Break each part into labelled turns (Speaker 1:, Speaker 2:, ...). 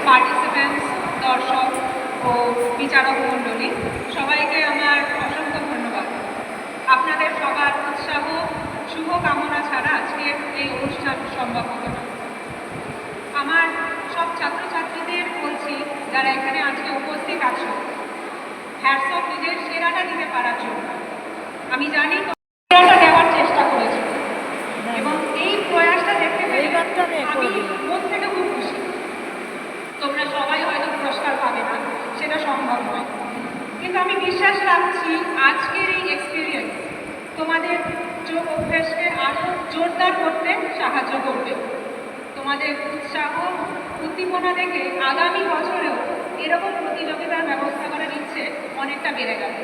Speaker 1: Participants, দর্শক ও বিচারক মণ্ডলী, সবাইকে আমার অসংখ্য ধন্যবাদ। আপনাদের সবার উৎসাহ, শুভকামনা ছাড়া আজকে এই অনুষ্ঠান সম্ভব হতো না। আমার সব ছাত্রছাত্রীদের বলছি, যারা এখানে আজকে উপস্থিত আছো, হ্যাটস অফ, নিজের সেরাটা দিতে পারার জন্য। আমি জানি সেরাটা দেওয়ার চেষ্টা করেছি এবং এই প্রয়াসটা দেখতে পেরে আমি মন থেকে খুব খুশি। তোমরা সবাই হয়তো পুরস্কার পাবে না, সেটা সম্ভব নয়, কিন্তু আমি বিশ্বাস রাখছি আজকের এই এক্সপিরিয়েন্স তোমাদের যোগ অভ্যাসকে আরও জোরদার করতে সাহায্য করবে। তোমাদের উৎসাহ, উদ্দীপনা দেখে আগামী বছরেও এরকম প্রতিযোগিতার ব্যবস্থা করার ইচ্ছে অনেকটা বেড়ে গেল।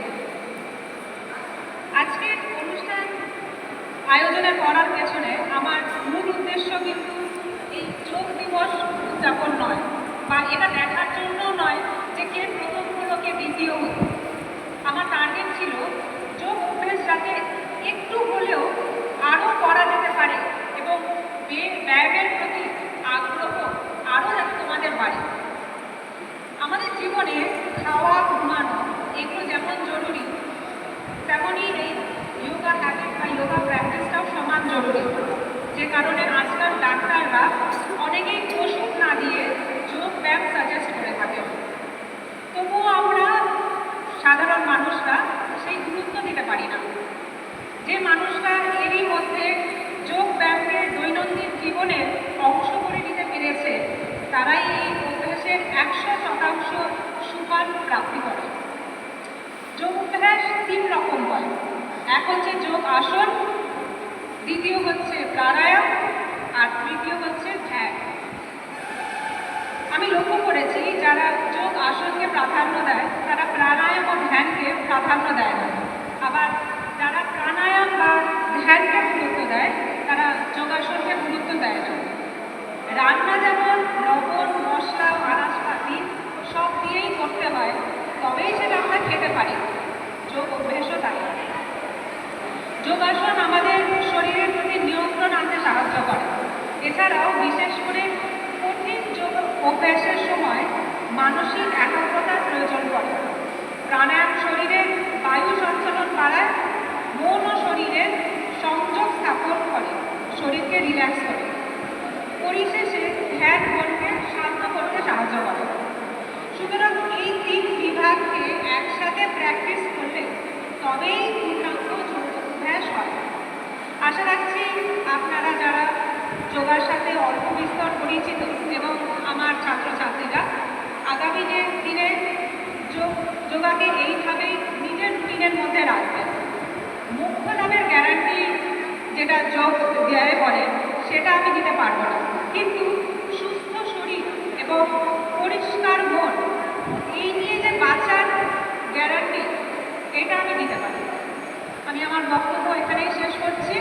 Speaker 1: আজকের অনুষ্ঠান আয়োজনে করার পেছনে আমার মূল উদ্দেশ্য কিন্তু এই যোগ দিবস উদযাপন নয়, বা এটা দেখার জন্য নয় যে কে প্রথম হলো, কে দ্বিতীয় হলো। আমার টার্গেট ছিল যোগ অভ্যেস যাতে একটু হলেও আরও করা যেতে পারে এবং ব্যায়ামের প্রতি আগ্রহ আরও যাতে তোমাদের বাড়ে। আমাদের জীবনে খাওয়া, ঘুমানো এগুলো যেমন জরুরি, তেমনই এই যোগা হ্যাবিট বা যোগা প্র্যাকটিসটাও সমান জরুরি। যে কারণে আজকাল ডাক্তাররা অনেকেই ওষুধ না দিয়ে যোগ ব্যায়াম সাজেস্ট করে থাকেন। তবুও আমরা সাধারণ মানুষরা সেই গুরুত্ব দিতে পারি না। যে মানুষরা এরই মধ্যে যোগ ব্যায়ামকে দৈনন্দিন জীবনের অংশ করে নিতে পেরেছে, তারাই এই অভ্যাসের 100% সুফল প্রাপ্তি করে। যোগ অভ্যাস 3 রকম হয়। এক হচ্ছে যোগ আসন, দ্বিতীয় হচ্ছে প্রাণায়াম, আর তৃতীয় হচ্ছে ধ্যান। আমি লক্ষ্য করেছি যারা যোগ আসনকে প্রাধান্য দেয় তারা প্রাণায়াম ও ধ্যানকে প্রাধান্য দেয় না। আবার যারা প্রাণায়াম বা ধ্যানকে গুরুত্ব দেয় তারা যোগাসনকে গুরুত্ব দেয় না। রান্না যেমন লবণ, মশলা, আনাজপাতি সব দিয়েই করতে হয়, তবেই সেটা আমরা খেতে পারি। যোগ অভ্যাসও তাই। যোগাসন আমাদের শরীরের প্রতি নিয়ন্ত্রণ আনতে সাহায্য করে। এছাড়াও বিশেষ করে কঠিন যোগ অভ্যাসের সময় মানসিক একাগ্রতার প্রয়োজন পড়ে। প্রাণায়াম শরীরের বায়ু সঞ্চালন বাড়ায়, মন ও শরীরের সংযোগ স্থাপন করে, শরীরকে রিল্যাক্স করে। পরিশেষে ধ্যান মনকে শান্ত করতে সাহায্য করে। সুতরাং এই 3 বিভাগকে একসাথে প্র্যাকটিস করলে তবেই পূর্ণাঙ্গ যোগ অভ্যাস হয়। আশা রাখছি আপনারা যারা যোগার সাথে অল্প বিস্তর পরিচিত এবং আমার ছাত্রছাত্রীরা আগামী দিনে যোগাকে এইভাবেই নিজের রুটিনের মধ্যে রাখবেন। মুখ্য লাভের গ্যারান্টি যেটা যোগ দেয় বলে সেটা আমি দিতে পারবো না, কিন্তু সুস্থ শরীর এবং পরিষ্কার মন এই নিয়ে যে বাঁচার গ্যারান্টি, এটা আমি দিতে পারি। আমি আমার বক্তব্য এখানেই শেষ করছি।